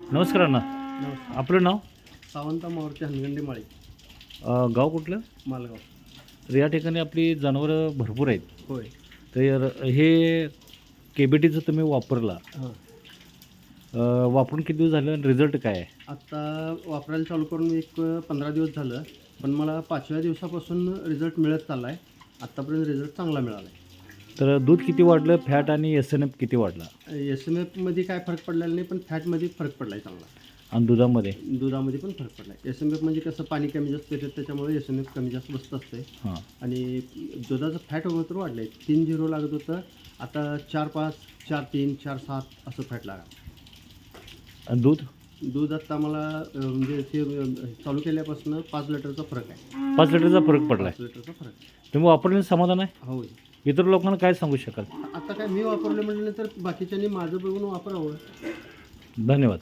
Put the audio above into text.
नमस्कार अण्णा. नमस्कार. आपलं नाव? सावंत मारुती हनगंडी माळी, गाव कुठलं? मालगाव. तर या ठिकाणी आपली जनावरं भरपूर आहेत. होय. तर हे केबीटीचं तुम्ही वापरला, हां. वापरून किती दिवस झालं आणि रिझल्ट काय आहे? आत्ता वापरायला चालू करून एक 15 दिवस झालं, पण मला 5व्या दिवसापासून रिझल्ट मिळत चालला आहे. आत्तापर्यंत रिझल्ट चांगला मिळाला आहे. तर दूध किती वाढलं, फॅट आणि SNF किती वाढला SMFमध्ये काय फरक पडलेला नाही, पण फॅटमध्ये फरक पडला आहे चांगला. आणि दुधामध्ये? दुधामध्ये पण फरक पडला आहे. SMF म्हणजे कसं पाणी कमी जास्त येतं, त्याच्यामुळे SMF कमी जास्त बसत असते. हां. आणि दुधाचं फॅट मात्र वाढलं आहे. 3-0 लागत होतं, आता 4-5, 4-3, 4-7 असं फॅट लागलं. आणि दूध? दूध आत्ता मला म्हणजे ते चालू केल्यापासून 5 लिटरचा फरक आहे. 5 लिटरचा फरक पडला आहे. 5 लिटरचा फरक आहे. तुम्ही वापरण्याचं समाधान आहे? होय. इतर लोकांना काय सांगू शकाल? आता काय मी वापरलं म्हटलं तर बाकीच्यांनी माझं बघून वापरावं. धन्यवाद.